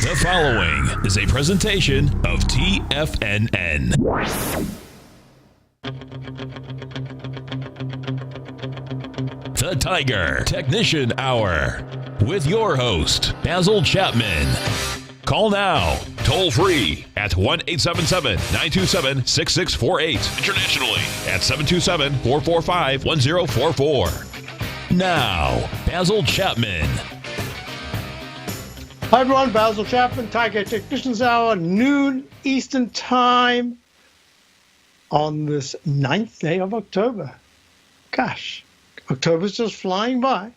The following is a presentation of TFNN. The Tiger Technician Hour with your host, Basil Chapman. Call now, toll free at 1-877-927-6648. Internationally at 727-445-1044. Now, Basil Chapman. Hi everyone, Basil Chapman, Tiger Technicians Hour, noon Eastern Time on this 9th day of October. Gosh, October's just flying by.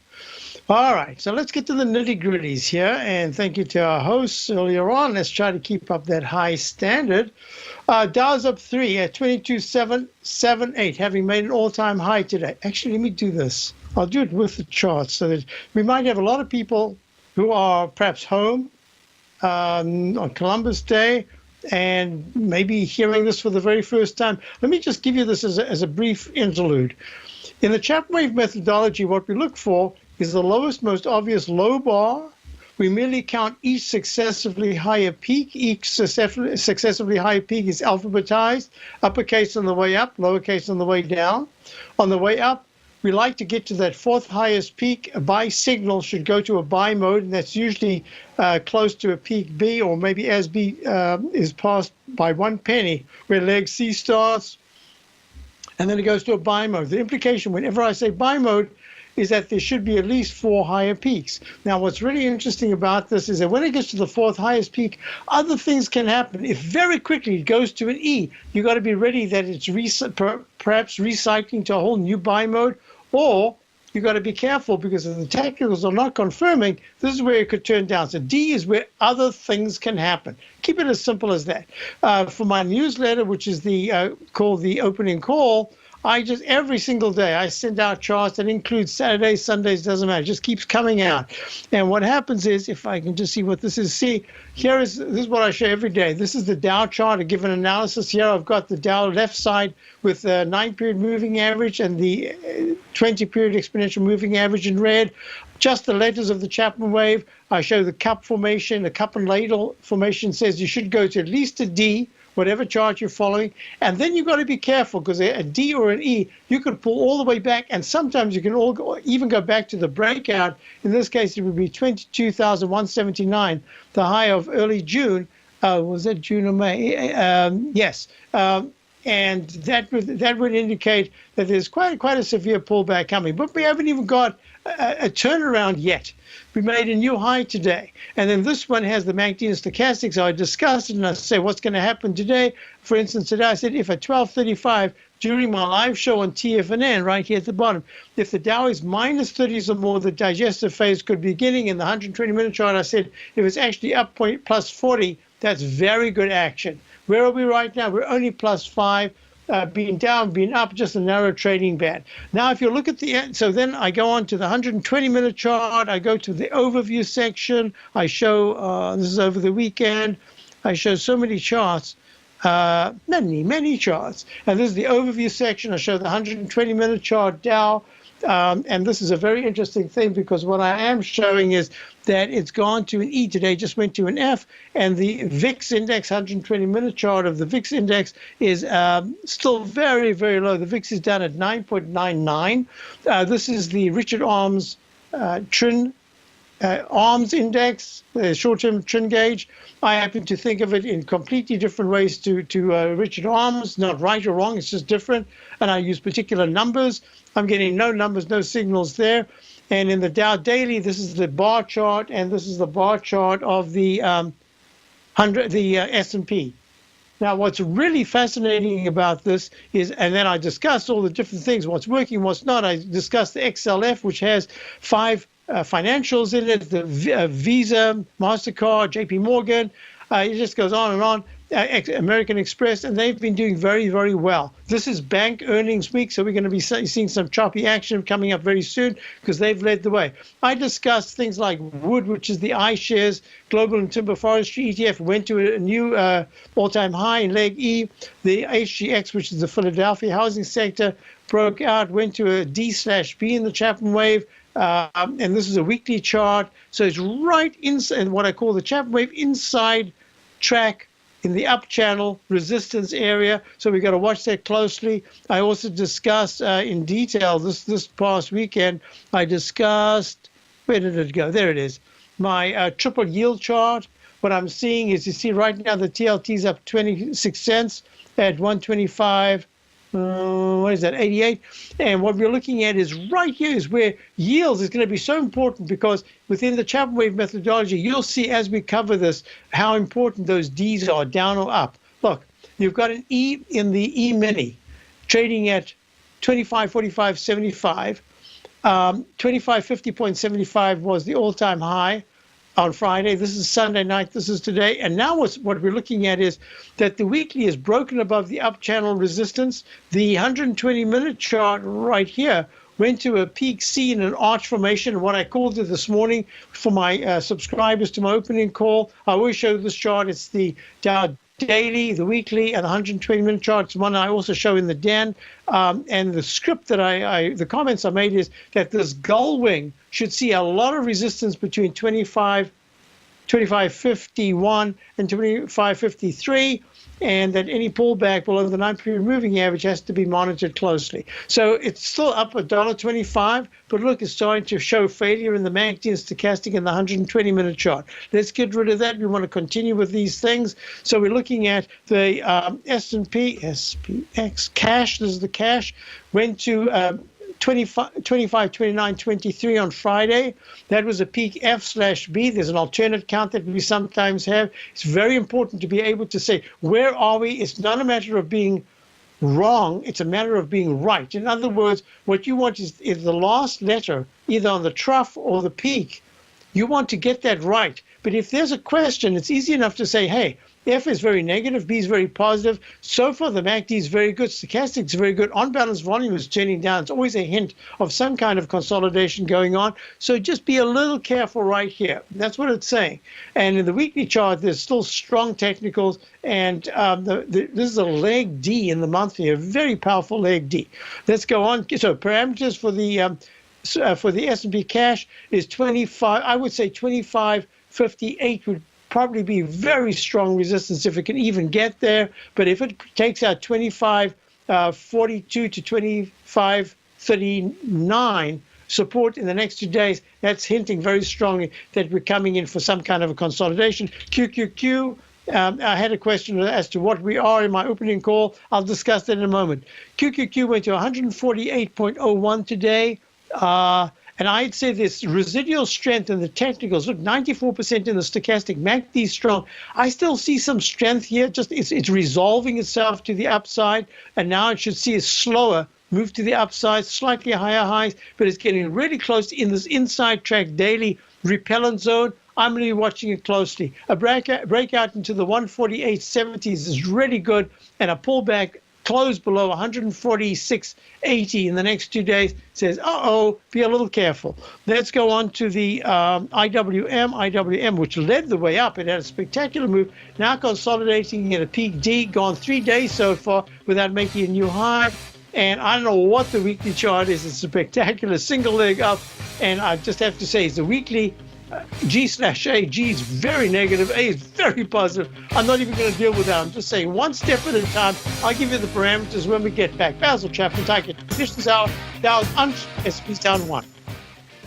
All right, so let's get to the nitty-gritties here, and thank you to our hosts earlier on. Let's try to keep up that high standard. Dow's up 3 at 22,778, having made an all-time high today. Actually, let me do this. I'll do it with the charts so that we might have a lot of people who are perhaps home on Columbus Day and maybe hearing this for the very first time. Let me just give you this as a brief interlude. In the Chapman wave methodology, what we look for is the lowest, most obvious low bar. We merely count each successively higher peak. Each successively higher peak is alphabetized, uppercase on the way up, lowercase on the way down. On the way up, we like to get to that fourth highest peak. A buy signal should go to a buy mode, and that's usually close to a peak B, or maybe as B is passed by 1 penny, where leg C starts, and then it goes to a buy mode. The implication whenever I say buy mode is that there should be at least 4 higher peaks. Now, what's really interesting about this is that when it gets to the fourth highest peak, other things can happen. If very quickly it goes to an E, you got to be ready that it's perhaps recycling to a whole new buy mode, or you got to be careful because if the technicals are not confirming, this is where it could turn down. So D is where other things can happen. Keep it as simple as that. For my newsletter, which is called the Opening Call, I just every single day I send out charts that include Saturdays, Sundays, doesn't matter. It just keeps coming out. And what happens is, if I can just see what this is, this is what I show every day. This is the Dow chart, a given analysis. Here I've got the Dow left side with the 9-period moving average and the 20-period exponential moving average in red. Just the letters of the Chapman wave. I show the cup formation. The cup and ladle formation says you should go to at least a D, whatever chart you're following. And then you've got to be careful because a D or an E, you could pull all the way back. And sometimes you can even go back to the breakout. In this case, it would be 22,179, the high of early June. Was that June or May? Yes. And that would indicate that there's quite a severe pullback coming. But we haven't even got a turnaround yet. We made a new high today. And then this one has the MACD and stochastic. So I discussed it and I say, what's going to happen today? For instance, today I said, if at 12:35 during my live show on TFNN, right here at the bottom, if the Dow is minus 30s or more, the digestive phase could be beginning. In the 120-minute chart, I said, if it's actually up plus 40, that's very good action. Where are we right now? We're only plus 5. Being down, being up, just a narrow trading band. Now, if you look at the end, so then I go on to the 120-minute chart. I go to the overview section. I show, this is over the weekend. I show so many charts, many charts. And this is the overview section. I show the 120-minute chart Dow. And this is a very interesting thing because what I am showing is that it's gone to an E today, just went to an F, and the VIX index, 120-minute chart of the VIX index is still very, very low. The VIX is down at 9.99. This is the Richard Arms Arms index, the short-term trend gauge. I happen to think of it in completely different ways to Richard Arms, not right or wrong, it's just different. And I use particular numbers. I'm getting no numbers, no signals there. And in the Dow Daily, this is the bar chart, and this is the bar chart of the S&P. Now, what's really fascinating about this is, and then I discussed all the different things, what's working, what's not. I discussed the XLF, which has 5 financials in it, the Visa, MasterCard, JP Morgan. It just goes on and on. American Express, and they've been doing very, very well. This is bank earnings week, so we're going to be seeing some choppy action coming up very soon because they've led the way. I discussed things like wood, which is the iShares Global and Timber Forestry ETF, went to a new all-time high in leg E. The HGX, which is the Philadelphia housing sector, broke out, went to a D/B in the Chapman wave, and this is a weekly chart. So it's right inside what I call the Chapman wave inside track in the up channel resistance area. So we've got to watch that closely. I also discussed in detail this past weekend. I discussed, where did it go? There it is. My triple yield chart. What I'm seeing is, you see right now the TLT is up 26 cents at 125. What is that, 88? And what we're looking at is right here is where yields is going to be so important, because within the Chapman wave methodology, you'll see as we cover this how important those Ds are, down or up. Look, you've got an E in the E-mini trading at 25.45.75. 25.50.75 was the all-time high on Friday. This is Sunday night. This is today. And now what we're looking at is that the weekly is broken above the up channel resistance. The 120-minute chart right here went to a peak C in an arch formation. What I called it this morning for my subscribers to my opening call, I always show this chart. It's the Dow daily, the weekly, and the 120-minute chart. It's one I also show in the den. And the script that the comments I made is that this gull wing should see a lot of resistance between 25.51 and 25.53, and that any pullback below the 9-period moving average has to be monitored closely. So it's still up $1.25, but look, it's starting to show failure in the MACD and stochastic in the 120-minute chart. Let's get rid of that. We want to continue with these things. So we're looking at the S&P, SPX, cash. This is the cash. Went to 25.29.23 on Friday. That was a peak F/B. There's an alternate count that we sometimes have. It's very important to be able to say, where are we? It's not a matter of being wrong. It's a matter of being right. In other words, what you want is the last letter, either on the trough or the peak. You want to get that right. But if there's a question, it's easy enough to say, hey, F is very negative, B is very positive. So far, the MACD is very good. Stochastic is very good. On-balance volume is turning down. It's always a hint of some kind of consolidation going on. So just be a little careful right here. That's what it's saying. And in the weekly chart, there's still strong technicals. And this is a leg D in the monthly, a very powerful leg D. Let's go on. So parameters for the S&P cash is 25. I would say 25.58 would probably be very strong resistance if it can even get there. But if it takes out 25.42 to 25.39 support in the next 2 days, that's hinting very strongly that we're coming in for some kind of a consolidation. QQQ, I had a question as to what we are in my opening call. I'll discuss that in a moment. QQQ went to 148.01 today. And I'd say this residual strength in the technicals, look, 94% in the stochastic, MACD strong. I still see some strength here. Just it's resolving itself to the upside, and now it should see a slower move to the upside, slightly higher highs, but it's getting really close in this inside track daily repellent zone. I'm going to be watching it closely. A breakout into the 148.70s is really good, and a pullback close below 146.80 in the next 2 days says, be a little careful. Let's go on to the IWM, which led the way up. It had a spectacular move, now consolidating at a peak D, gone 3 days so far without making a new high. And I don't know what the weekly chart is. It's a spectacular single leg up. And I just have to say, it's the weekly G/A. G is very negative. A is very positive. I'm not even going to deal with that. I'm just saying one step at a time. I'll give you the parameters when we get back. Basil Chapman, Tiger Conditions Hour. Dow's S&P's down 1.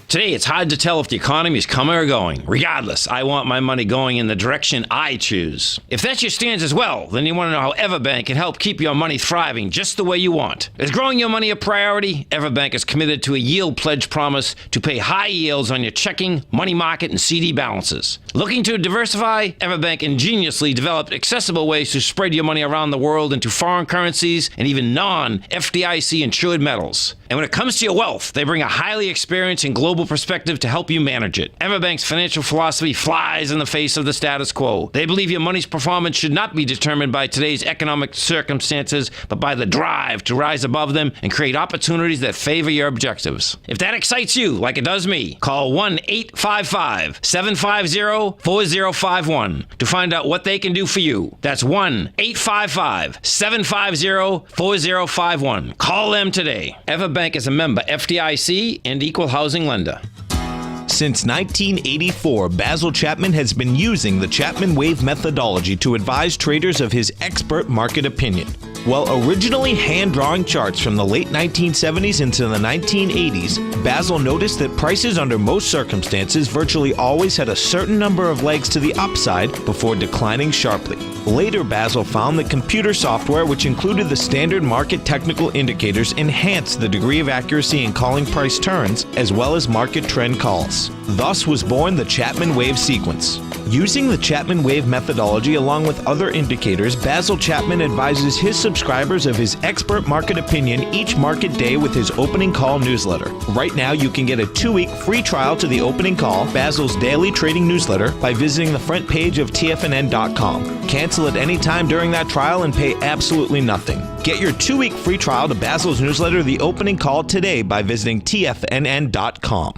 Today, it's hard to tell if the economy is coming or going. Regardless, I want my money going in the direction I choose. If that's your stance as well, then you want to know how Everbank can help keep your money thriving just the way you want. Is growing your money a priority? Everbank is committed to a yield pledge promise to pay high yields on your checking, money market, and CD balances. Looking to diversify? Everbank ingeniously developed accessible ways to spread your money around the world into foreign currencies and even non-FDIC insured metals. And when it comes to your wealth, they bring a highly experienced and global perspective to help you manage it. Everbank's financial philosophy flies in the face of the status quo. They believe your money's performance should not be determined by today's economic circumstances, but by the drive to rise above them and create opportunities that favor your objectives. If that excites you, like it does me, call 1-855-750 750-4051 to find out what they can do for you. That's 1-855-750-4051. Call them today. Everbank is a member FDIC and equal housing lender. Since 1984, Basil Chapman has been using the Chapman Wave methodology to advise traders of his expert market opinion. While originally hand-drawing charts from the late 1970s into the 1980s, Basil noticed that prices under most circumstances virtually always had a certain number of legs to the upside before declining sharply. Later, Basil found that computer software, which included the standard market technical indicators, enhanced the degree of accuracy in calling price turns, as well as market trend calls. Thus was born the Chapman Wave sequence. Using the Chapman Wave methodology along with other indicators, Basil Chapman advises his subscribers of his expert market opinion each market day with his opening call newsletter. Right now, you can get a 2-week free trial to the opening call, Basil's daily trading newsletter, by visiting the front page of TFNN.com. Cancel at any time during that trial and pay absolutely nothing. Get your 2-week free trial to Basil's newsletter, The Opening Call, today by visiting TFNN.com.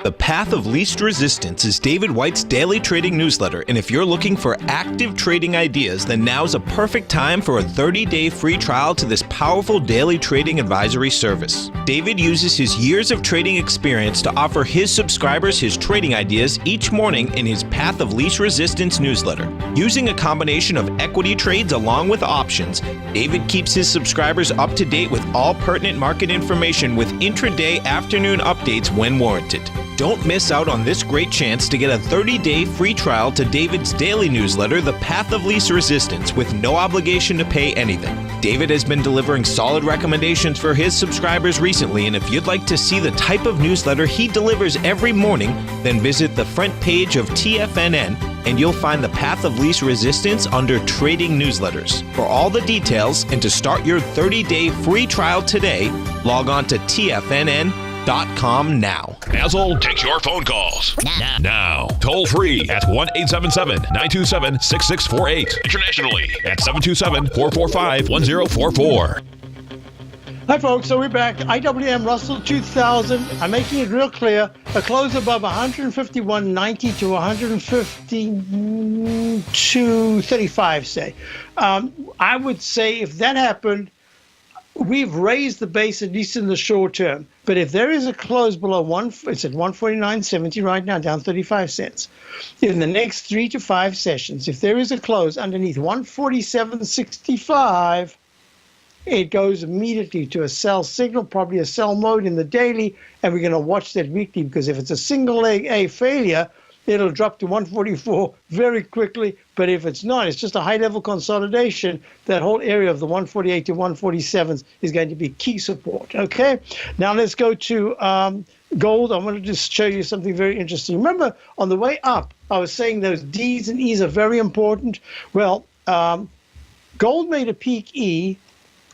The Path of Least Resistance is David White's daily trading newsletter, and if you're looking for active trading ideas, then now's a perfect time for a 30-day free trial to this powerful daily trading advisory service. David uses his years of trading experience to offer his subscribers his trading ideas each morning in his Path of Least Resistance newsletter. Using a combination of equity trades along with options, David keeps his subscribers up to date with all pertinent market information with intraday afternoon updates when warranted. Don't miss out on this great chance to get a 30-day free trial to David's daily newsletter, The Path of Least Resistance, with no obligation to pay anything. David has been delivering solid recommendations for his subscribers recently, and if you'd like to see the type of newsletter he delivers every morning, then visit the front page of TFNN and you'll find the Path of Least Resistance under Trading Newsletters. For all the details and to start your 30-day free trial today, log on to TFNN.com now. Basil takes your phone calls. Now. Toll free at 1-877-927-6648. Internationally at 727-445-1044. Hi, folks. So we're back. IWM Russell 2000. I'm making it real clear. A close above 151.90 to 152.35, say. I would say if that happened, we've raised the base, at least in the short term. But if there is a close below it's at 149.70 right now, down 35 cents. In the next 3 to 5 sessions, if there is a close underneath 147.65, it goes immediately to a sell signal, probably a sell mode in the daily, and we're going to watch that weekly, because if it's a single leg A failure, it'll drop to 144 very quickly. But if it's not, it's just a high-level consolidation. That whole area of the 148 to 147s is going to be key support. Okay, now let's go to gold. I want to just show you something very interesting. Remember, on the way up, I was saying those Ds and Es are very important. Well, gold made a peak E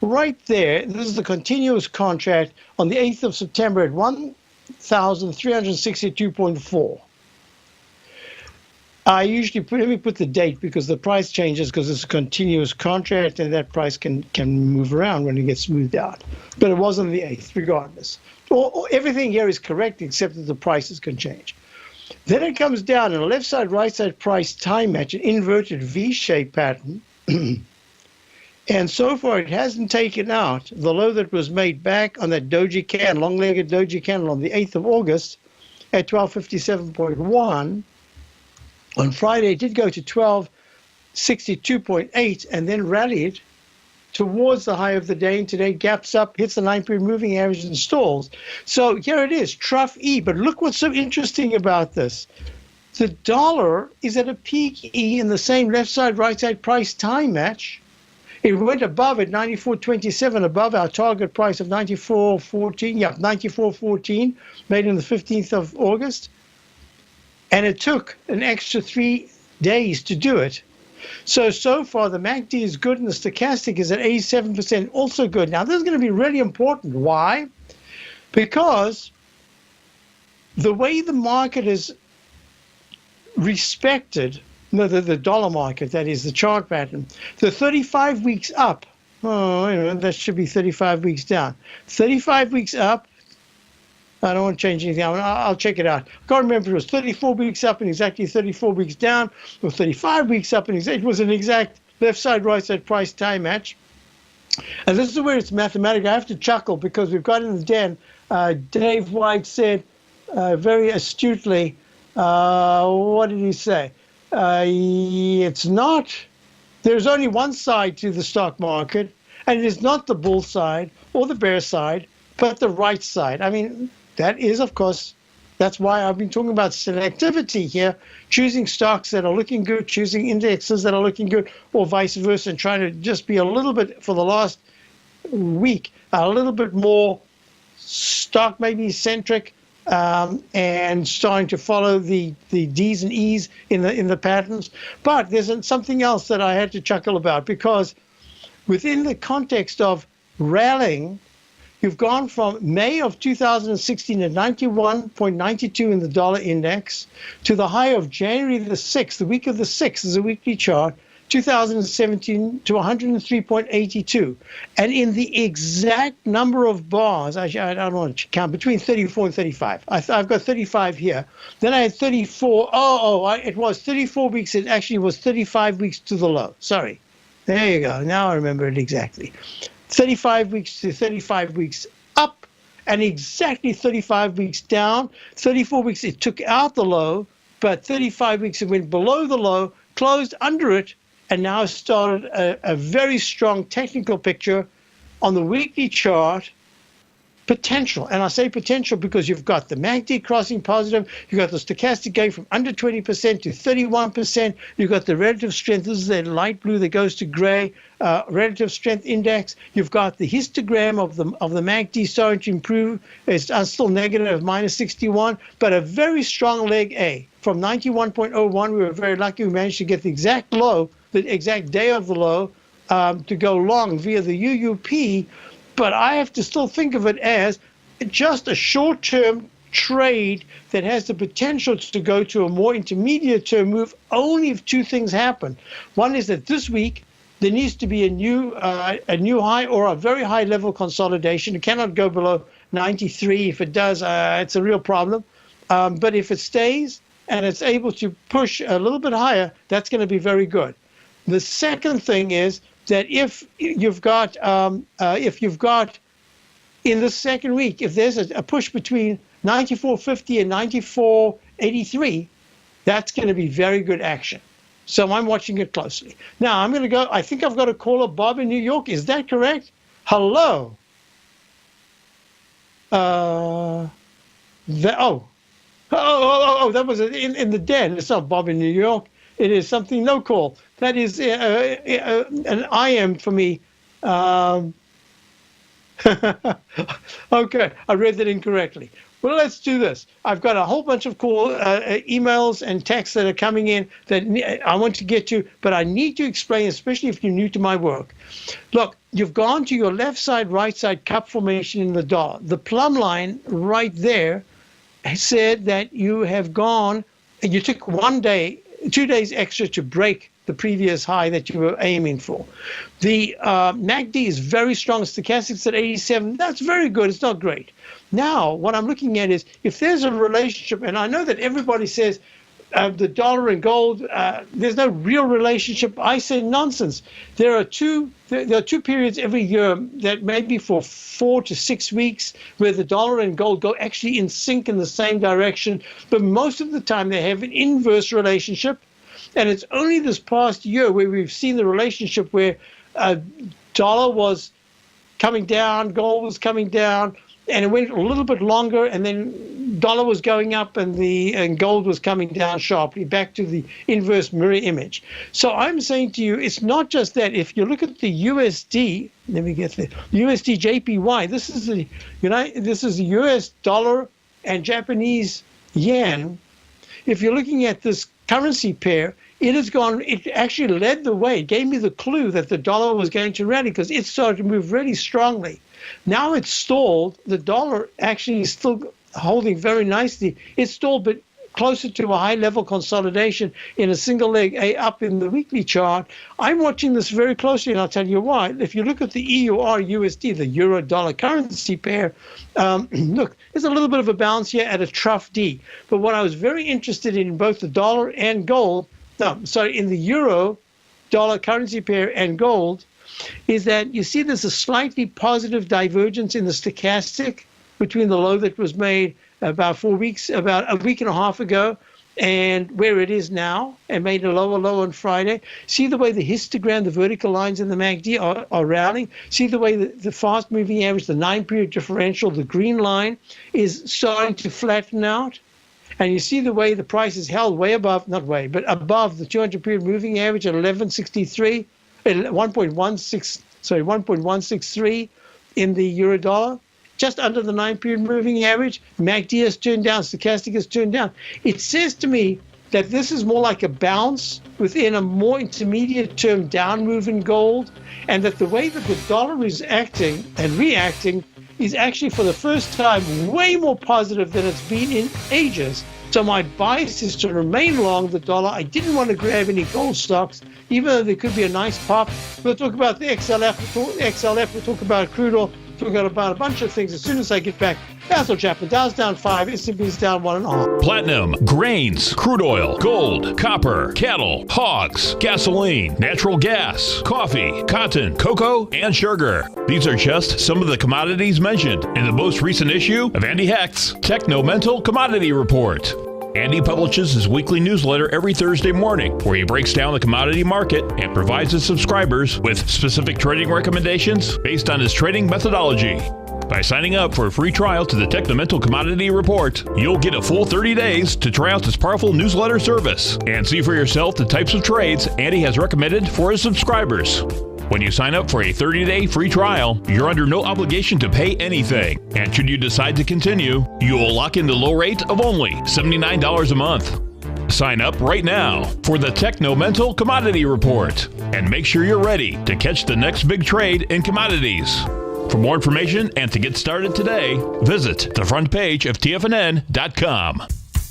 right there. This is the continuous contract on the 8th of September at 1,362.4. I usually let me put the date, because the price changes because it's a continuous contract and that price can move around when it gets smoothed out. But it was on the 8th, regardless. Everything here is correct except that the prices can change. Then it comes down in a left side, right side price time match, an inverted V-shaped pattern. And so far, it hasn't taken out the low that was made back on that doji candle, long-legged doji candle on the 8th of August at 1257.1. On Friday, it did go to 1262.8 and then rallied towards the high of the day. And today gaps up, hits the 9-period moving average and stalls. So here it is, trough E. But look what's so interesting about this. The dollar is at a peak E in the same left side, right side price time match. It went above at 94.27, above our target price of 94.14. Yeah, 94.14, made on the 15th of August. And it took an extra 3 days to do it. So far, the MACD is good, and the stochastic is at 87%, also good. Now, this is going to be really important. Why? Because the way the market is respected, the dollar market, that is the chart pattern, the 35 weeks up, that should be 35 weeks down. 35 weeks up, I don't want to change anything. I'll check it out. I can't remember if it was 34 weeks up and exactly 34 weeks down, or 35 weeks up and it was an exact left side, right side price time match. And this is where it's mathematical. I have to chuckle because we've got in the den, Dave White said very astutely, what did he say? It's not, there's only one side to the stock market, and it is not the bull side or the bear side, but the right side. I mean, that is, of course, that's why I've been talking about selectivity here, choosing stocks that are looking good, choosing indexes that are looking good, or vice versa, and trying to just be a little bit, for the last week, a little bit more stock maybe centric, and starting to follow the D's and E's in the patterns. But there's something else that I had to chuckle about, because within the context of rallying, you've gone from May of 2016 at 91.92 in the dollar index to the high of January the 6th, the week of the 6th is a weekly chart, 2017 to 103.82. And in the exact number of bars, I don't want to count, between 34 and 35. I've got 35 here. Then I had 34. It was 34 weeks. It actually was 35 weeks to the low. Sorry. There you go. Now I remember it exactly. 35 weeks to 35 weeks up, and exactly 35 weeks down. 34 weeks it took out the low, but 35 weeks it went below the low, closed under it, and now started a very strong technical picture on the weekly chart. Potential, and I say potential because you've got the MACD crossing positive, you've got the stochastic going from under 20% to 31%, you've got the relative strength, this is that light blue that goes to gray, relative strength index, you've got the histogram of the MACD starting to improve, it's still negative, minus 61, but a very strong leg A. From 91.01, we were very lucky, we managed to get the exact low, the exact day of the low, to go long via the UUP. But I have to still think of it as just a short-term trade that has the potential to go to a more intermediate-term move only if two things happen. One is that this week there needs to be a new high or a very high-level consolidation. It cannot go below 93. If it does, it's a real problem. But if it stays and it's able to push a little bit higher, that's going to be very good. The second thing is that if you've got in the second week, if there's a push between 94.50 and 94.83, that's going to be very good action. So I'm watching it closely. Now I'm going to go. I think I've got a caller, Bob in New York. Is that correct? Hello. That was in the den. It's not Bob in New York. It is something no call. That is an IM for me. Okay, I read that incorrectly. Well, let's do this. I've got a whole bunch of emails and texts that are coming in that I want to get to, but I need to explain, especially if you're new to my work. Look, you've gone to your left side, right side cup formation in the dollar. The plumb line right there said that you have gone, you took 1 day, 2 days extra to break the previous high that you were aiming for. The MACD is very strong. Stochastics at 87. That's very good. It's not great. Now, what I'm looking at is if there's a relationship, and I know that everybody says the dollar and gold, there's no real relationship. I say nonsense. There are two periods every year that maybe for 4 to 6 weeks where the dollar and gold go actually in sync in the same direction. But most of the time they have an inverse relationship. And it's only this past year where we've seen the relationship where dollar was coming down, gold was coming down, and it went a little bit longer, and then dollar was going up and gold was coming down sharply, back to the inverse mirror image. So I'm saying to you, it's not just that. If you look at the USD, let me get the USD JPY. This is the US dollar and Japanese yen. If you're looking at this currency pair, it actually led the way. It gave me the clue that the dollar was going to rally because it started to move really strongly. Now it's stalled. The dollar actually is still holding very nicely. It's stalled, but closer to a high-level consolidation in a single leg up in the weekly chart. I'm watching this very closely, and I'll tell you why. If you look at the EUR-USD, the euro-dollar currency pair, look, there's a little bit of a bounce here at a trough D. But what I was very interested in both the dollar and gold, in the euro-dollar currency pair and gold, is that you see there's a slightly positive divergence in the stochastic between the low that was made about a week and a half ago and where it is now, and made a lower low on Friday. See the way the histogram, the vertical lines in the MACD are rounding. See the way the fast moving average, the 9-period differential, the green line is starting to flatten out. And you see the way the price is held above the 200-period moving average at 1.163 in the euro dollar, just under the 9-period moving average. MACD has turned down, stochastic has turned down. It says to me that this is more like a bounce within a more intermediate term down move in gold, and that the way that the dollar is acting and reacting is actually for the first time way more positive than it's been in ages. So my bias is to remain long the dollar. I didn't want to grab any gold stocks, even though there could be a nice pop. We'll talk about the XLF, we'll talk about crude oil, we'll talk about a bunch of things as soon as I get back. Basil Chapman, Dow's down 5, S&P's down 1.5. Platinum, grains, crude oil, gold, copper, cattle, hogs, gasoline, natural gas, coffee, cotton, cocoa, and sugar. These are just some of the commodities mentioned in the most recent issue of Andy Hecht's Techno-Mental Commodity Report. Andy publishes his weekly newsletter every Thursday morning, where he breaks down the commodity market and provides his subscribers with specific trading recommendations based on his trading methodology. By signing up for a free trial to the Techno-Mental Commodity Report, you'll get a full 30 days to try out this powerful newsletter service and see for yourself the types of trades Andy has recommended for his subscribers. When you sign up for a 30-day free trial, you're under no obligation to pay anything. And should you decide to continue, you will lock in the low rate of only $79 a month. Sign up right now for the Techno-Mental Commodity Report and make sure you're ready to catch the next big trade in commodities. For more information and to get started today, visit the front page of TFNN.com.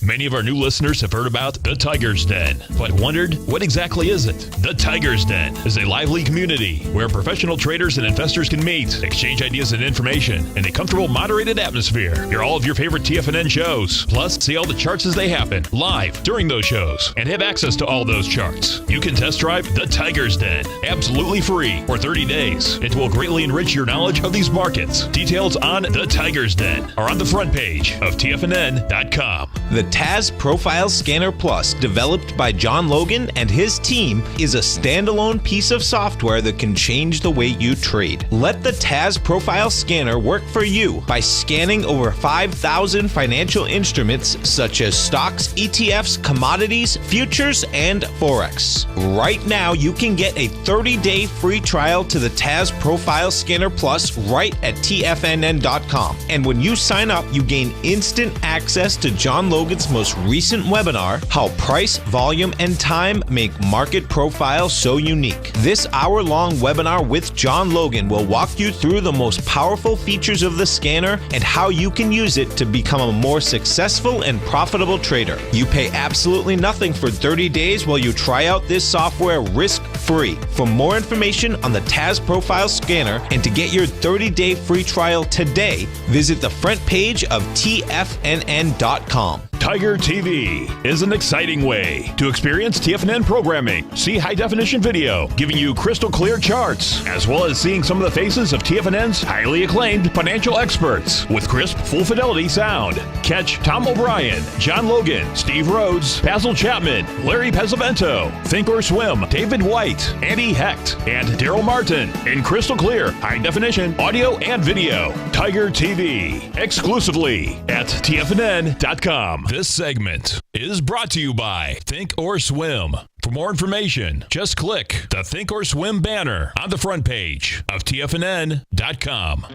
Many of our new listeners have heard about the Tiger's Den, but wondered, what exactly is it? The Tiger's Den is a lively community where professional traders and investors can meet, exchange ideas and information in a comfortable, moderated atmosphere. Hear all of your favorite TFNN shows, plus see all the charts as they happen live during those shows, and have access to all those charts. You can test drive the Tiger's Den absolutely free for 30 days. It will greatly enrich your knowledge of these markets. Details on the Tiger's Den are on the front page of TFNN.com. The TAS Profile Scanner Plus, developed by John Logan and his team, is a standalone piece of software that can change the way you trade. Let the TAS Profile Scanner work for you by scanning over 5,000 financial instruments such as stocks, ETFs, commodities, futures, and Forex. Right now, you can get a 30-day free trial to the TAS Profile Scanner Plus right at TFNN.com. And when you sign up, you gain instant access to John Logan's most recent webinar, How Price, Volume, and Time Make Market Profiles So Unique. This hour-long webinar with John Logan will walk you through the most powerful features of the scanner and how you can use it to become a more successful and profitable trader. You pay absolutely nothing for 30 days while you try out this software risk-free. For more information on the TAS Profile Scanner and to get your 30-day free trial today, visit the front page of TFNN.com. Tiger TV is an exciting way to experience TFNN programming. See high-definition video, giving you crystal clear charts, as well as seeing some of the faces of TFNN's highly acclaimed financial experts with crisp, full-fidelity sound. Catch Tom O'Brien, John Logan, Steve Rhodes, Basil Chapman, Larry Pesavento, Think or Swim, David White, Andy Hecht, and Daryl Martin in crystal clear, high-definition audio and video. Tiger TV, exclusively at TFNN.com. This segment is brought to you by Think or Swim. For more information, just click the Think or Swim banner on the front page of TFNN.com.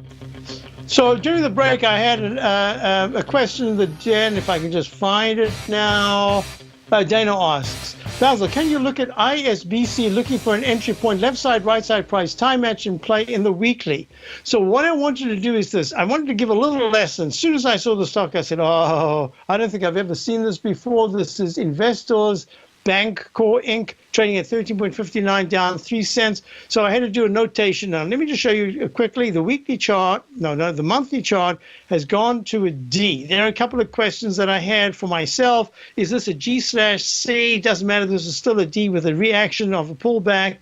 So during the break, I had a question that Jen, if I can just find it now, Dana asks, Basil, can you look at ISBC looking for an entry point, left side, right side price, time match and play in the weekly? So what I want you to do is this. I wanted to give a little lesson. As soon as I saw the stock, I said, oh, I don't think I've ever seen this before. This is Investors Bank Core Inc. trading at 13.59, down 3 cents. So I had to do a notation. Now, let me just show you quickly. The weekly chart, the monthly chart has gone to a D. There are a couple of questions that I had for myself. Is this a G/C? Doesn't matter. This is still a D with a reaction of a pullback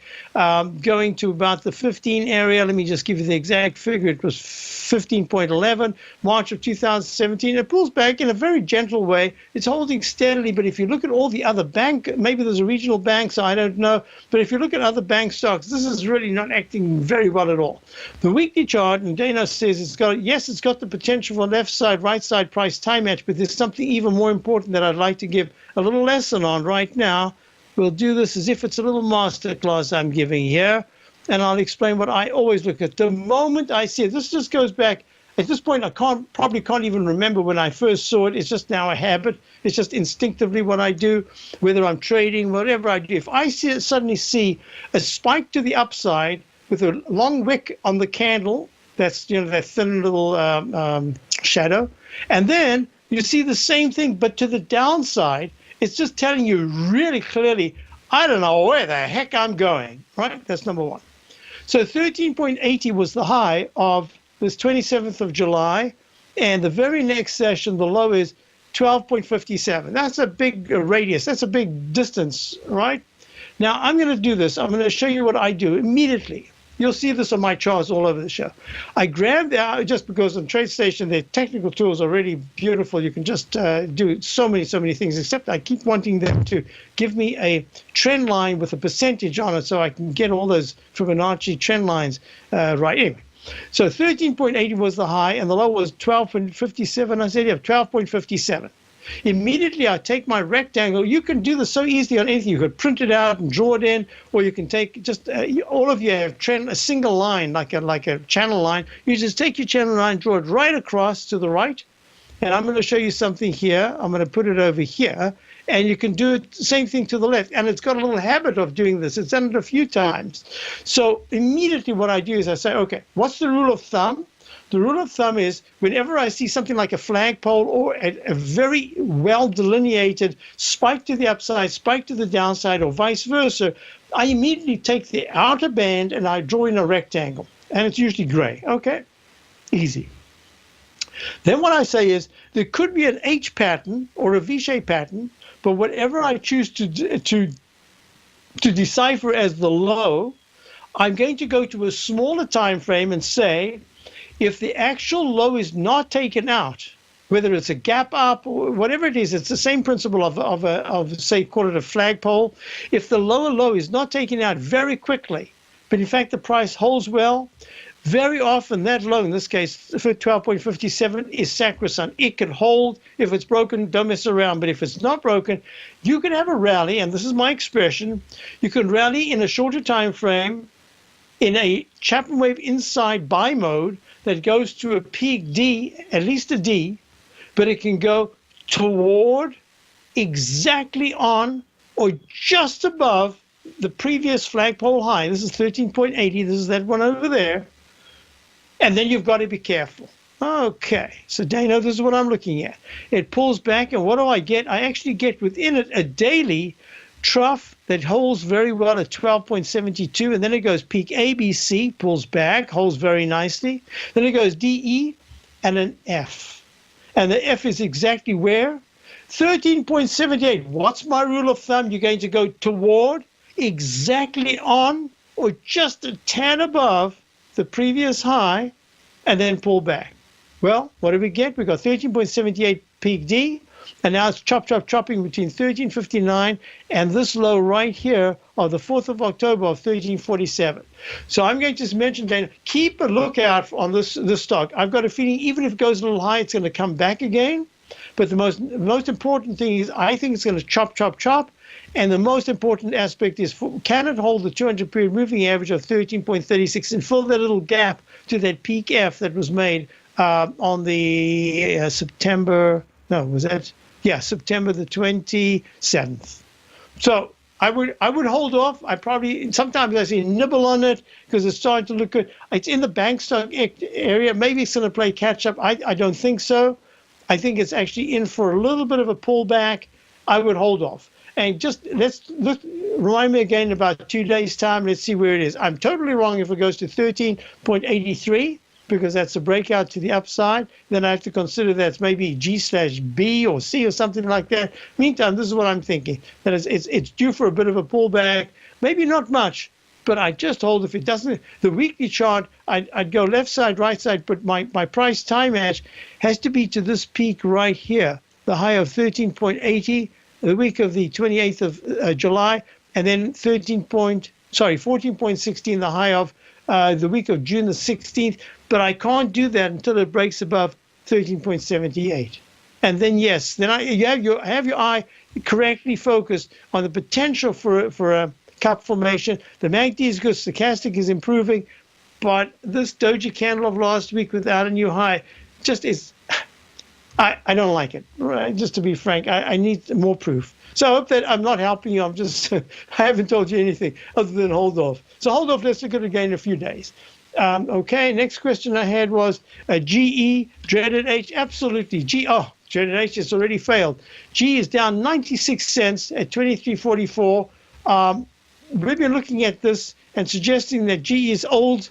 going to about the 15 area. Let me just give you the exact figure. It was 15.11, March of 2017. It pulls back in a very gentle way. It's holding steadily, but if you look at all the other maybe there's a regional bank, so I don't know, but if you look at other bank stocks, this is really not acting very well at all. The weekly chart, and Dana says it's got the potential for left side, right side price time match, but there's something even more important that I'd like to give a little lesson on right now. We'll do this as if it's a little master class I'm giving here, and I'll explain what I always look at. The moment I see it, this just goes back. At this point, I probably can't even remember when I first saw it. It's just now a habit. It's just instinctively what I do, whether I'm trading, whatever I do. If I suddenly see a spike to the upside with a long wick on the candle, that's that thin little shadow, and then you see the same thing but to the downside, it's just telling you really clearly, I don't know where the heck I'm going. Right? That's number one. So 13.80 was the high of this 27th of July, and the very next session, the low is 12.57. That's a big radius. That's a big distance, right? Now, I'm going to do this. I'm going to show you what I do immediately. You'll see this on my charts all over the show. I grabbed out, just because on TradeStation, the technical tools are really beautiful. You can just do so many things, except I keep wanting them to give me a trend line with a percentage on it so I can get all those Fibonacci trend lines right. Anyway. So 13.80 was the high, and the low was 12.57. I said, yeah, 12.57. Immediately, I take my rectangle. You can do this so easily on anything. You could print it out and draw it in, or you can take just all of you have a single line, like a channel line. You just take your channel line, draw it right across to the right. And I'm going to show you something here. I'm going to put it over here. And you can do it, same thing to the left. And it's got a little habit of doing this. It's done it a few times. So immediately what I do is I say, okay, what's the rule of thumb? The rule of thumb is whenever I see something like a flagpole or a very well delineated spike to the upside, spike to the downside, or vice versa, I immediately take the outer band and I draw in a rectangle. And it's usually gray. Okay, easy. Then what I say is there could be an H pattern or a V-shaped pattern, but whatever I choose to decipher as the low, I'm going to go to a smaller time frame and say, if the actual low is not taken out, whether it's a gap up or whatever it is, it's the same principle of say, call it a flagpole. If the lower low is not taken out very quickly, but in fact the price holds well, very often that low, in this case, 12.57, is sacrosanct. It can hold. If it's broken, don't mess around. But if it's not broken, you can have a rally, and this is my expression. You can rally in a shorter time frame in a Chapman wave inside buy mode that goes to a peak D, at least a D, but it can go toward, exactly on, or just above the previous flagpole high. This is 13.80. This is that one over there. And then you've got to be careful. Okay, so Dana, this is what I'm looking at. It pulls back, and what do I get? I actually get within it a daily trough that holds very well at 12.72, and then it goes peak ABC, pulls back, holds very nicely. Then it goes DE and an F. And the F is exactly where? 13.78. What's my rule of thumb? You're going to go toward, exactly on, or just a tad above the previous high, and then pull back. Well, what do we get? We got 13.78 peak D, and now it's chopping between 13.59 and this low right here of the 4th of October of 13.47. So I'm going to just mention, Dana, keep a lookout on this stock. I've got a feeling even if it goes a little high, it's going to come back again. But the most important thing is I think it's going to chop. And the most important aspect is, can it hold the 200-period moving average of 13.36 and fill that little gap to that peak F that was made on the September the 27th. So I would hold off. Sometimes I see nibble on it because it's starting to look good. It's in the bank stock area. Maybe it's going to play catch up. I don't think so. I think it's actually in for a little bit of a pullback. I would hold off. And just remind me again about 2 days' time. Let's see where it is. I'm totally wrong if it goes to 13.83 because that's a breakout to the upside. Then I have to consider that's maybe G/B or C or something like that. Meantime, this is what I'm thinking. That it's due for a bit of a pullback. Maybe not much, but I just hold if it doesn't. The weekly chart, I'd go left side, right side, but my price time match has to be to this peak right here, the high of 13.80. The week of the 28th of July, and then 14.16, the high of the week of June the 16th. But I can't do that until it breaks above 13.78. And then, yes, then you have your eye correctly focused on the potential for a cup formation. The MACD is good, stochastic is improving, but this doji candle of last week without a new high just is... I don't like it, right? Just to be frank. I need more proof. So I hope that I'm not helping you. I haven't told you anything other than hold off. So hold off. Let's look at it again in a few days. Okay, next question I had was GE, dreaded H. Absolutely. Dreaded H has already failed. G is down 96 cents at 23.44. We've been looking at this and suggesting that G is old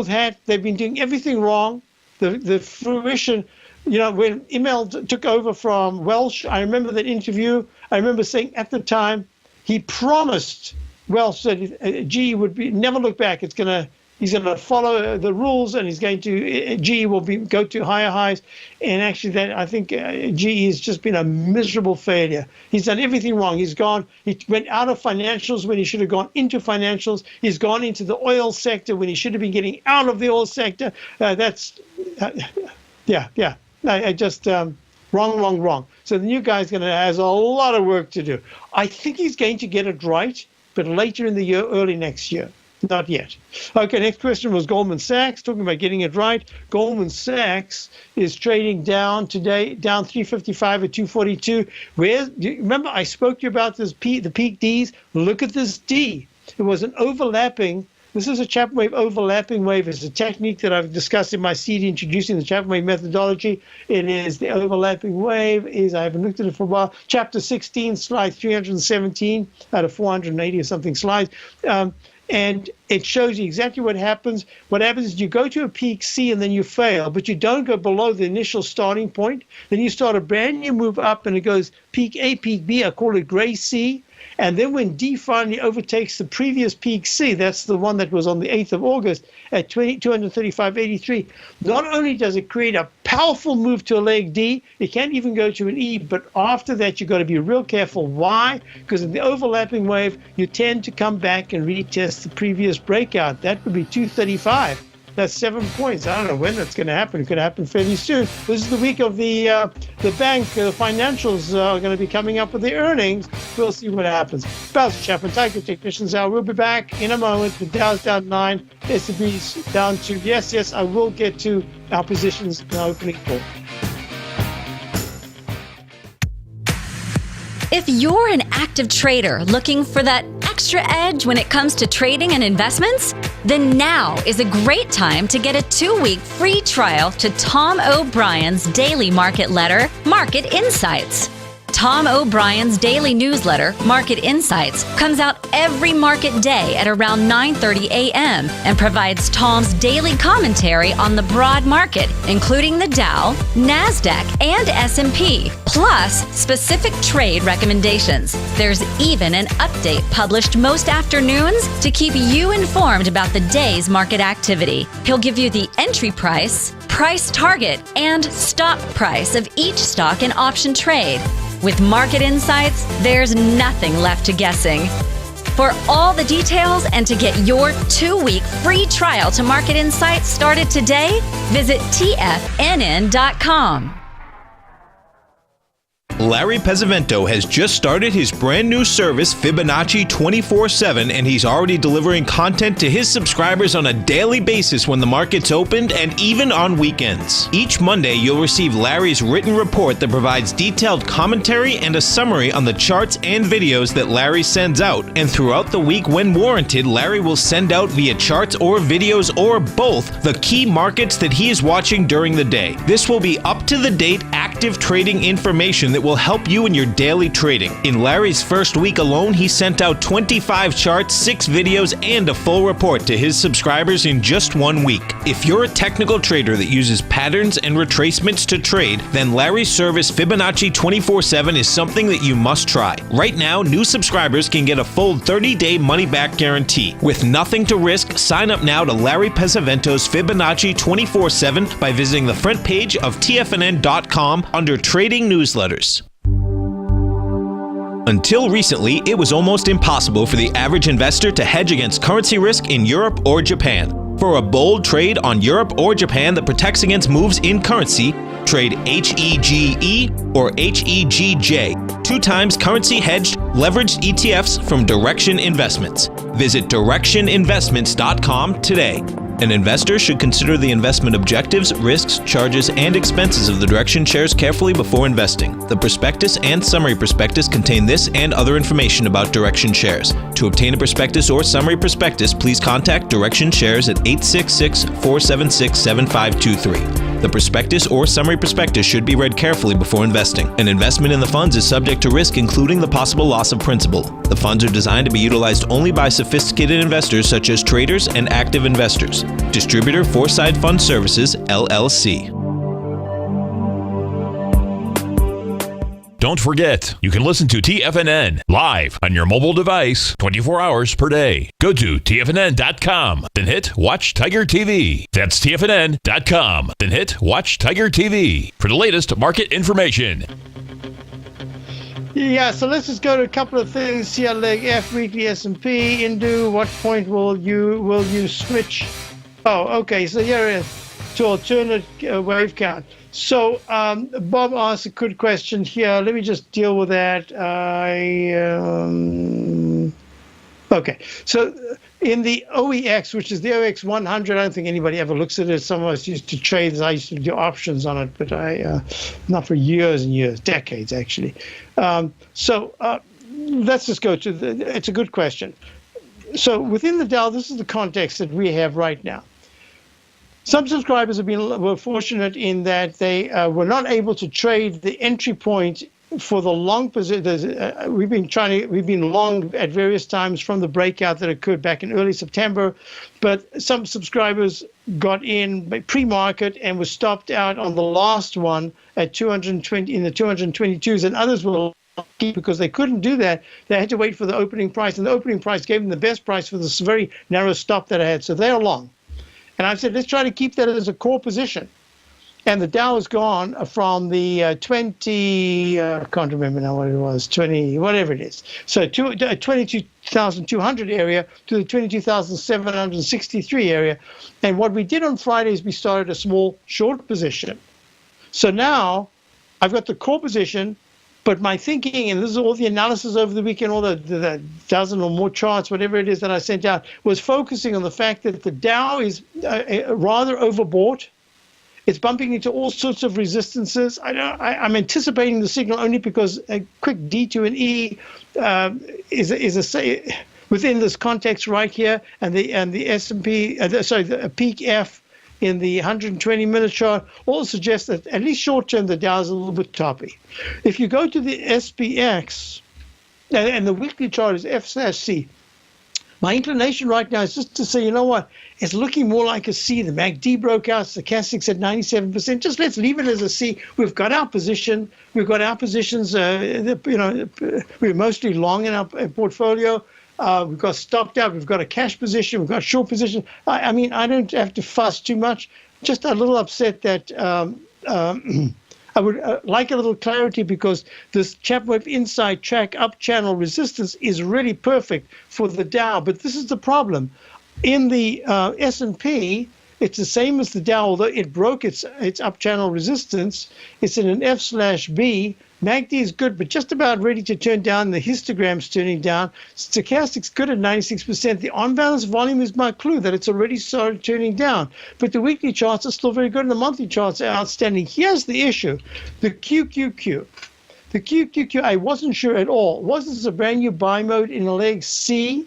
hat. They've been doing everything wrong. The fruition... when Immel took over from Welsh, I remember that interview. I remember saying at the time, he promised Welsh that GE would never look back. He's going to follow the rules, and GE will go to higher highs. And actually, I think GE has just been a miserable failure. He's done everything wrong. He went out of financials when he should have gone into financials. He's gone into the oil sector when he should have been getting out of the oil sector. Yeah. I just wrong. So the new guy has a lot of work to do. I think he's going to get it right, but later in the year, early next year. Not yet. Okay, next question was Goldman Sachs, talking about getting it right. Goldman Sachs is trading down today, down 355 at 242. Remember I spoke to you about the peak Ds? Look at this D. It was an overlapping. This is a Chapman wave overlapping wave. It's a technique that I've discussed in my CD introducing the Chapman wave methodology. It is the overlapping wave. I haven't looked at it for a while. Chapter 16, slide 317 out of 480 or something slides. And it shows you exactly what happens. What happens is you go to a peak C and then you fail, but you don't go below the initial starting point. Then you start a brand new move up and it goes peak A, peak B. I call it gray C. And then when D finally overtakes the previous peak C, that's the one that was on the 8th of August at 235.83, not only does it create a powerful move to a leg D, it can't even go to an E, but after that you've got to be real careful. Why? Because in the overlapping wave, you tend to come back and retest the previous breakout. That would be 235. That's 7 points. I don't know when that's going to happen. It could happen fairly soon. This is the week of the bank. The financials are going to be coming up with their earnings. We'll see what happens. Basil Chapman, Tiger Technicians Hour. We'll be back in a moment. The Dow's down 9. S&P's down 2. Yes, I will get to our positions in our opening call. If you're an active trader looking for that extra edge when it comes to trading and investments, then now is a great time to get a 2-week free trial to Tom O'Brien's daily market letter, Market Insights. Tom O'Brien's daily newsletter, Market Insights, comes out every market day at around 9:30 a.m. and provides Tom's daily commentary on the broad market, including the Dow, NASDAQ, and S&P, plus specific trade recommendations. There's even an update published most afternoons to keep you informed about the day's market activity. He'll give you the entry price, price target, and stop price of each stock and option trade. With Market Insights, there's nothing left to guessing. For all the details and to get your 2-week free trial to Market Insights started today, visit TFNN.com. Larry Pesavento has just started his brand new service, Fibonacci 24/7, and he's already delivering content to his subscribers on a daily basis when the market's opened and even on weekends. Each Monday, you'll receive Larry's written report that provides detailed commentary and a summary on the charts and videos that Larry sends out. And throughout the week, when warranted, Larry will send out via charts or videos or both the key markets that he is watching during the day. This will be up-to-the-date active trading information that will help you in your daily trading. In Larry's first week alone, he sent out 25 charts, 6 videos, and a full report to his subscribers in just 1 week. If you're a technical trader that uses patterns and retracements to trade, then Larry's service Fibonacci 24/7 is something that you must try. Right now, new subscribers can get a full 30-day money-back guarantee. With nothing to risk, sign up now to Larry Pesavento's Fibonacci 24/7 by visiting the front page of TFNN.com under Trading Newsletters. Until recently, it was almost impossible for the average investor to hedge against currency risk in Europe or Japan. For a bold trade on Europe or Japan that protects against moves in currency, trade HEGE or HEGJ, 2 times currency hedged leveraged ETFs from Direction Investments. Visit directioninvestments.com today. An investor should consider the investment objectives, risks, charges, and expenses of the Direction shares carefully before investing. The prospectus and summary prospectus contain this and other information about Direction shares. To obtain a prospectus or summary prospectus, please contact Direction shares at 866-476-7523. The prospectus or summary prospectus should be read carefully before investing. An investment in the funds is subject to risk, including the possible loss of principal. The funds are designed to be utilized only by sophisticated investors such as traders and active investors. Distributor Foreside Fund Services, LLC. Don't forget, you can listen to TFNN live on your mobile device 24 hours per day. Go to TFNN.com, then hit Watch Tiger TV. That's TFNN.com, then hit Watch Tiger TV for the latest market information. Yeah, so let's just go to a couple of things here, like F weekly S&P, Indu. What point will you switch? Oh, okay. So here it is to alternate wave count. So Bob asked a good question here. Let me just deal with that. Okay. So in the OEX, which is the OX 100, I don't think anybody ever looks at it. Some of us used to trade. I used to do options on it, but not for years and years, decades actually. So let's just go to it's a good question. So within the Dow, this is the context that we have right now. Some subscribers were fortunate in that they were not able to trade the entry point for the long position. We've been long at various times from the breakout that occurred back in early September, but some subscribers got in pre-market and were stopped out on the last one at 220 in the 222s, and others were lucky because they couldn't do that. They had to wait for the opening price, and the opening price gave them the best price for this very narrow stop that I had. So they're long. And I said, let's try to keep that as a core position. And the Dow has gone from the 20, I can't remember now what it was, 20, whatever it is. So 22,200 area to the 22,763 area. And what we did on Friday is we started a small short position. So now I've got the core position, but my thinking, and this is all the analysis over the weekend, all the dozen or more charts, whatever it is that I sent out, was focusing on the fact that the Dow is rather overbought. It's bumping into all sorts of resistances. I'm anticipating the signal only because a quick D to an E is within this context right here, and the S&P, the peak F in the 120-minute chart all suggests that at least short-term the Dow is a little bit toppy. If you go to the SPX, and the weekly chart is F/C, my inclination right now is just to say, you know what, it's looking more like a C. The MACD broke out, stochastics at 97%. Just let's leave it as a C. We've got our position. We've got our positions. We're mostly long in our portfolio. We've got stopped out. We've got a cash position. We've got short position. I mean, I don't have to fuss too much. Just a little upset that I would like a little clarity, because this Chapman Wave Inside Track up channel resistance is really perfect for the Dow. But this is the problem. In the S&P, it's the same as the Dow, although it broke its up channel resistance. It's in an F/B. MACD is good, but just about ready to turn down. The histogram's turning down. Stochastic's good at 96%. The on-balance volume is my clue that it's already started turning down. But the weekly charts are still very good, and the monthly charts are outstanding. Here's the issue. The QQQ. The QQQ, I wasn't sure at all. Was this a brand new buy mode in a leg C?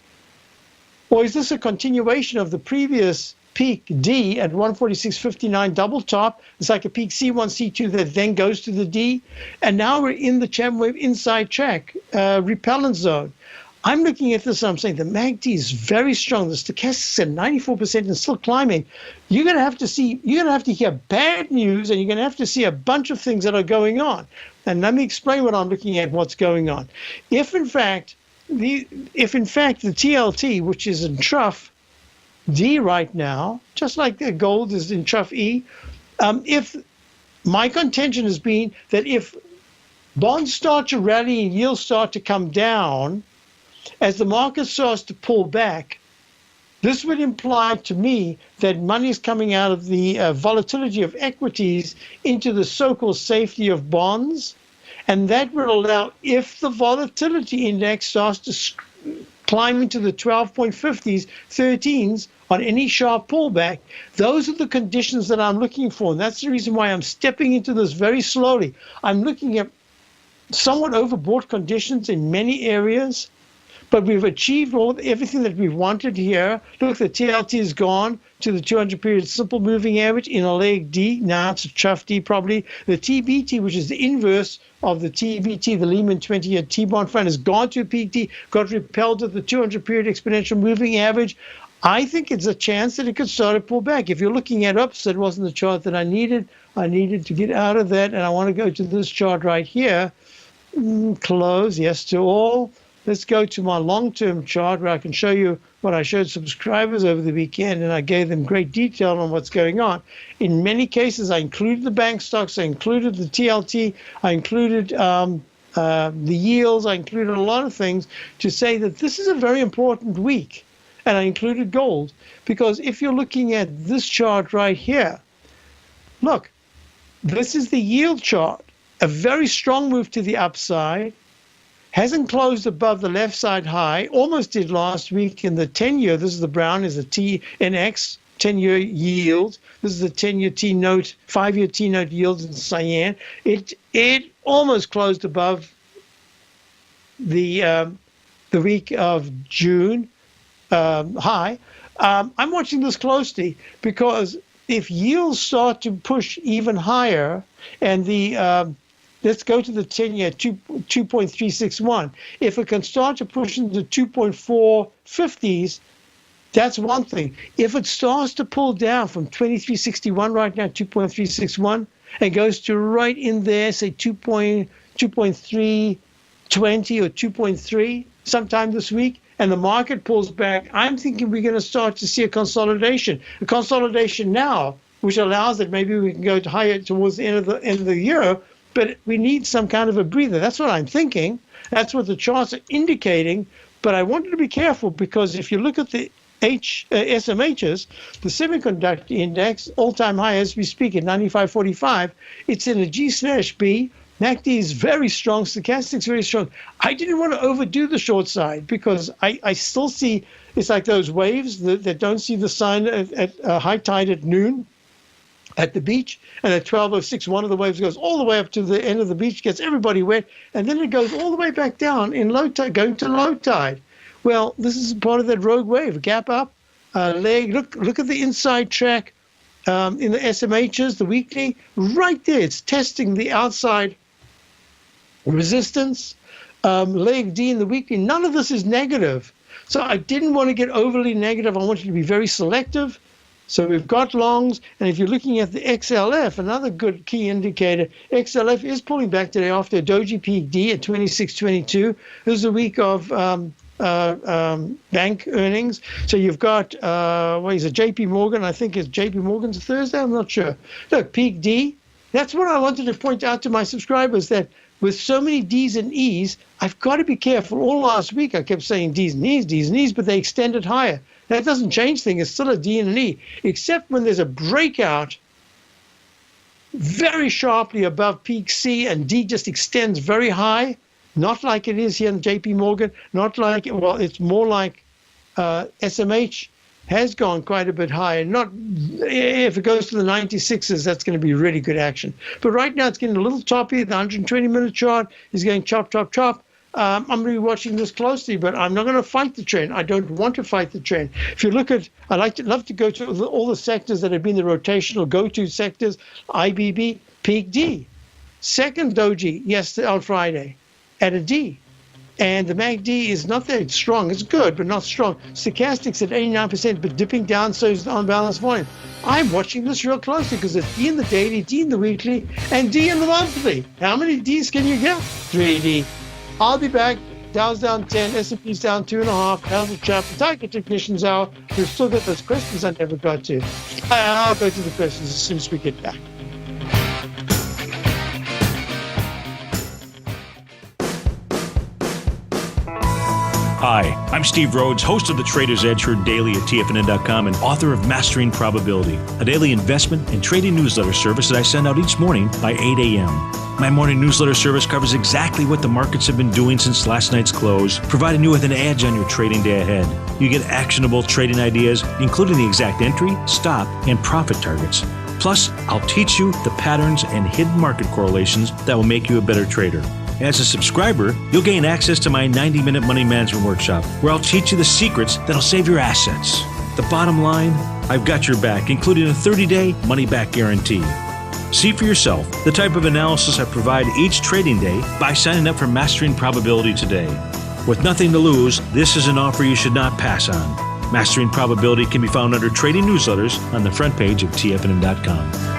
Or is this a continuation of the previous peak D at 146.59 double top? It's like a peak C1, C2 that then goes to the D. And now we're in the Chapman wave inside track, repellent zone. I'm looking at this and I'm saying the MACD is very strong. The stochastics at 94% and still climbing. You're going to have to hear bad news, and you're going to have to see a bunch of things that are going on. And let me explain what I'm looking at, what's going on. If in fact the TLT, which is in trough D right now, just like the gold is in trough E, if my contention has been that if bonds start to rally and yields start to come down, as the market starts to pull back, this would imply to me that money is coming out of the volatility of equities into the so-called safety of bonds. And that would allow, if the volatility index starts to climb into the 12.50s, 13s on any sharp pullback, those are the conditions that I'm looking for. And that's the reason why I'm stepping into this very slowly. I'm looking at somewhat overbought conditions in many areas, but we've achieved everything that we wanted here. Look, the TLT is gone to the 200-period simple moving average in a leg D. Now it's a trough D probably. The TBT, which is the inverse of the TBT, the Lehman 20-year T-bond fund, has gone to a peak D, got repelled at the 200-period exponential moving average. I think it's a chance that it could start to pull back. If you're looking at ups, that wasn't the chart that I needed. I needed to get out of that, and I want to go to this chart right here. Close, yes to all. Let's go to my long-term chart where I can show you what I showed subscribers over the weekend, and I gave them great detail on what's going on. In many cases, I included the bank stocks, I included the TLT, I included the yields, I included a lot of things to say that this is a very important week. And I included gold because if you're looking at this chart right here, look, this is the yield chart, a very strong move to the upside. Hasn't closed above the left side high, almost did last week in the 10-year. This is the brown, is the TNX, 10-year yield. This is the 10-year T-note, 5-year T-note yield in cyan. It almost closed above the week of June high. I'm watching this closely because if yields start to push even higher and the let's go to the 10-year, 2.361. If it can start to push into 2.450s, that's one thing. If it starts to pull down from 2361 right now, 2.361, and goes to right in there, say 2.320 or 2.3 sometime this week, and the market pulls back, I'm thinking we're going to start to see a consolidation. A consolidation now, which allows that maybe we can go to higher towards the end of the year, but we need some kind of a breather. That's what I'm thinking. That's what the charts are indicating. But I wanted to be careful because if you look at the SMHs, the semiconductor index, all-time high as we speak at 95.45, it's in a G/B. MACD is very strong. Stochastics very strong. I didn't want to overdo the short side because I still see it's like those waves that don't see the sun at high tide at noon at the beach, and at 12:06, one of the waves goes all the way up to the end of the beach, gets everybody wet, and then it goes all the way back down in low tide, going to low tide. Well, this is part of that rogue wave, gap up, leg. Look at the inside track in the SMHs, the weekly, right there. It's testing the outside resistance. Leg D in the weekly. None of this is negative. So I didn't want to get overly negative. I wanted to be very selective. So we've got longs, and if you're looking at the XLF, another good key indicator, XLF is pulling back today after a doji peak D at 26.22. This is a week of bank earnings. So you've got, JP Morgan, I think it's JP Morgan's Thursday, I'm not sure. Look, peak D. That's what I wanted to point out to my subscribers, that with so many D's and E's, I've got to be careful. All last week I kept saying D's and E's, but they extended higher. That doesn't change things. It's still a D and an E, except when there's a breakout very sharply above peak C, and D just extends very high, not like it is here in JP Morgan, not like, well, it's more like SMH has gone quite a bit higher. Not if it goes to the 96s, that's going to be really good action. But right now it's getting a little choppy. The 120-minute chart is going chop, chop, chop. I'm going to be watching this closely, but I'm not going to fight the trend. I don't want to fight the trend. If you look at, love to go to all the sectors that have been the rotational go-to sectors. IBB, peak D. Second doji yesterday on Friday at a D. And the MACD is not that strong. It's good, but not strong. Stochastics at 89%, but dipping down, so is the unbalanced volume. I'm watching this real closely because it's D in the daily, D in the weekly, and D in the monthly. How many Ds can you get? 3D. I'll be back. Dow's down 10, S&P's down 2.5. Basil Chapman, Tiger Technicians Hour. We've still got those questions I never got to. I'll go to the questions as soon as we get back. Hi, I'm Steve Rhodes, host of the Trader's Edge, heard daily at TFNN.com and author of Mastering Probability, a daily investment and trading newsletter service that I send out each morning by 8 a.m. My morning newsletter service covers exactly what the markets have been doing since last night's close, providing you with an edge on your trading day ahead. You get actionable trading ideas, including the exact entry, stop, and profit targets. Plus, I'll teach you the patterns and hidden market correlations that will make you a better trader. As a subscriber, you'll gain access to my 90-minute money management workshop, where I'll teach you the secrets that'll save your assets. The bottom line, I've got your back, including a 30-day money-back guarantee. See for yourself the type of analysis I provide each trading day by signing up for Mastering Probability today. With nothing to lose, this is an offer you should not pass on. Mastering Probability can be found under Trading Newsletters on the front page of TFNN.com.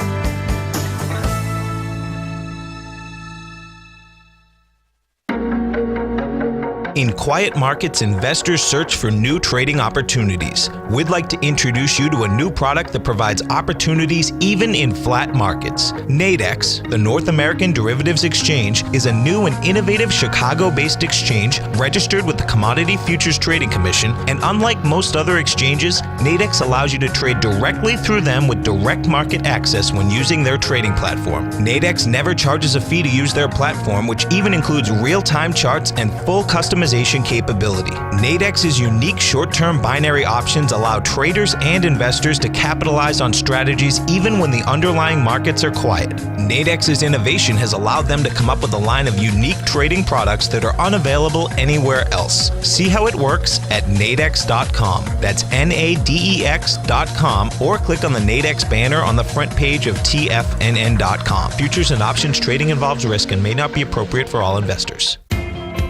In quiet markets, investors search for new trading opportunities. We'd like to introduce you to a new product that provides opportunities even in flat markets. Nadex, the North American Derivatives Exchange, is a new and innovative Chicago-based exchange registered with the Commodity Futures Trading Commission, and unlike most other exchanges, Nadex allows you to trade directly through them with direct market access when using their trading platform. Nadex never charges a fee to use their platform, which even includes real-time charts and full customization capability. Nadex's unique short-term binary options allow traders and investors to capitalize on strategies even when the underlying markets are quiet. Nadex's innovation has allowed them to come up with a line of unique trading products that are unavailable anywhere else. See how it works at nadex.com. That's NADEX.com, or click on the Nadex banner on the front page of TFNN.com. Futures and options trading involves risk and may not be appropriate for all investors.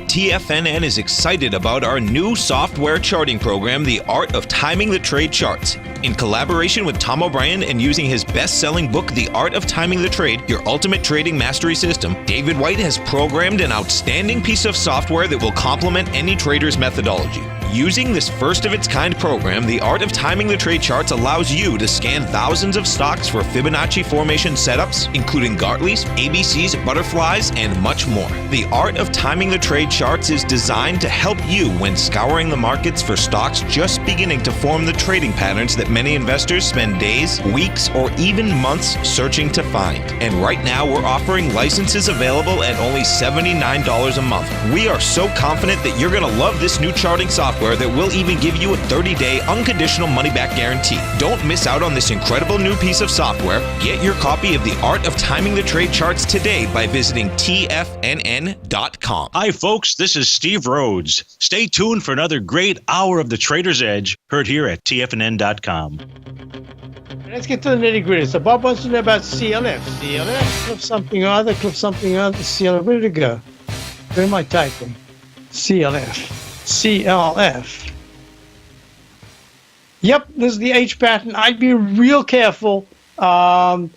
TFNN is excited about our new software charting program, The Art of Timing the Trade Charts. In collaboration with Tom O'Brien and using his best-selling book, The Art of Timing the Trade, Your Ultimate Trading Mastery System, David White has programmed an outstanding piece of software that will complement any trader's methodology. Using this first-of-its-kind program, The Art of Timing the Trade Charts allows you to scan thousands of stocks for Fibonacci formation setups, including Gartley's, ABC's, butterflies, and much more. The Art of Timing the Trade Charts is designed to help you when scouring the markets for stocks just beginning to form the trading patterns that many investors spend days, weeks, or even months searching to find. And right now, we're offering licenses available at only $79 a month. We are so confident that you're going to love this new charting software that will even give you a 30-day unconditional money-back guarantee. Don't miss out on this incredible new piece of software. Get your copy of The Art of Timing the Trade Charts today by visiting TFNN.com. Hi, folks. This is Steve Rhodes. Stay tuned for another great hour of the Trader's Edge, heard here at TFNN.com. Let's get to the nitty-gritty. So Bob wants to know about CLF. CLF, cliff something or other, CLF. Where did it go? Where am I typing? CLF. Yep, this is the H pattern. I'd be real careful. Valet.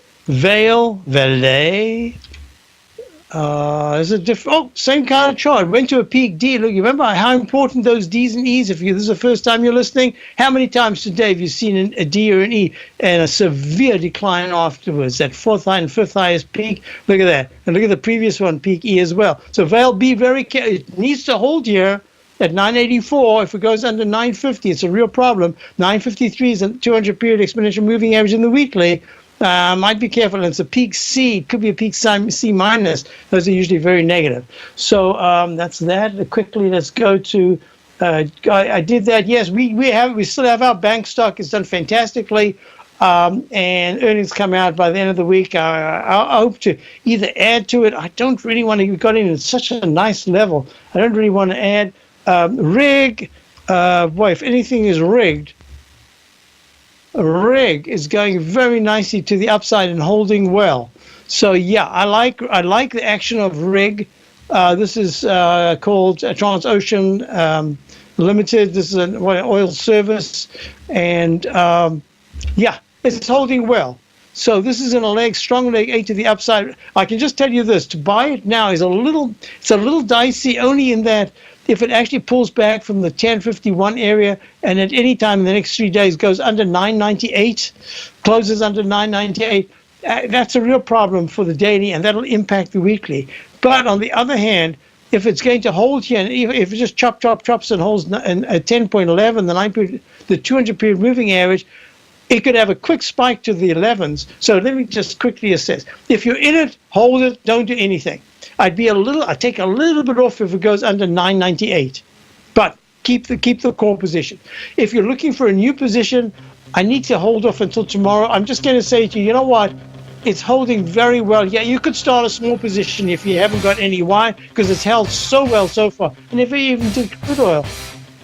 Is it different? Oh, same kind of chart. Went to a peak D. Look, you remember how important those Ds and Es? If this is the first time you're listening, how many times today have you seen a D or an E and a severe decline afterwards? That fourth high and fifth highest peak. Look at that, and look at the previous one, peak E as well. So Vail, be very careful. It needs to hold here at 984. If it goes under 950, it's a real problem. 953 is a 200 period exponential moving average in the weekly. Might be careful. It's a peak C. It could be a peak C minus. Those are usually very negative. So that's that. Quickly, let's go to. I did that. Yes, we still have our bank stock. It's done fantastically, and earnings come out by the end of the week. I hope to either add to it. I don't really want to. We got in at such a nice level. I don't really want to add. Rig, boy, if anything is rigged. Rig is going very nicely to the upside and holding well. So yeah, I like the action of Rig. This is called Transocean Limited. This is an oil service, and yeah, it's holding well. So this is in a strong leg 8 to the upside. I can just tell you this: to buy it now is a little dicey, only in that. If it actually pulls back from the 1051 area and at any time in the next 3 days goes under 998, closes under 998, that's a real problem for the daily, and that'll impact the weekly. But on the other hand, if it's going to hold here, and if it just chops and holds at 10.11, the 200 period moving average, it could have a quick spike to the 11s. So let me just quickly assess. If you're in it, hold it, don't do anything. I'd take a little bit off if it goes under 998, but keep the core position. If you're looking for a new position, I need to hold off until tomorrow. I'm just going to say to you, you know what? It's holding very well. Yeah, you could start a small position if you haven't got any. Why? Because it's held so well so far. And if you even did crude oil.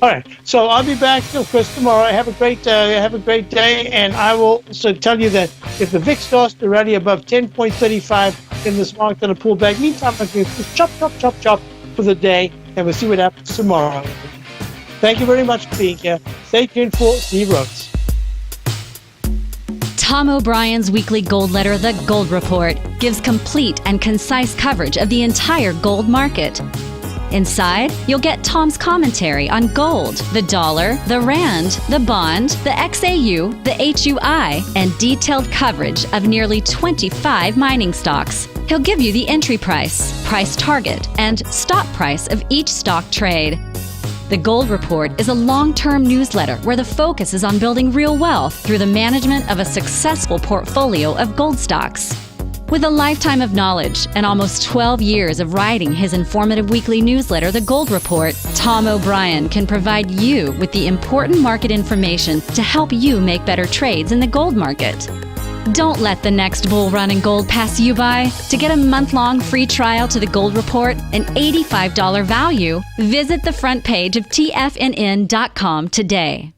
All right, so I'll be back, of course, tomorrow. Have a great day, and I will also tell you that if the VIX starts to rally above 10.35 in this market, then a pullback. Meantime, I'm going to just chop for the day, and we'll see what happens tomorrow. Thank you very much for being here. Stay tuned for Steve Rhodes. Tom O'Brien's weekly gold letter, The Gold Report, gives complete and concise coverage of the entire gold market. Inside, you'll get Tom's commentary on gold, the dollar, the rand, the bond, the XAU, the HUI, and detailed coverage of nearly 25 mining stocks. He'll give you the entry price, price target, and stop price of each stock trade. The Gold Report is a long-term newsletter where the focus is on building real wealth through the management of a successful portfolio of gold stocks. With a lifetime of knowledge and almost 12 years of writing his informative weekly newsletter, The Gold Report, Tom O'Brien can provide you with the important market information to help you make better trades in the gold market. Don't let the next bull run in gold pass you by. To get a month-long free trial to The Gold Report, an $85 value, visit the front page of TFNN.com today.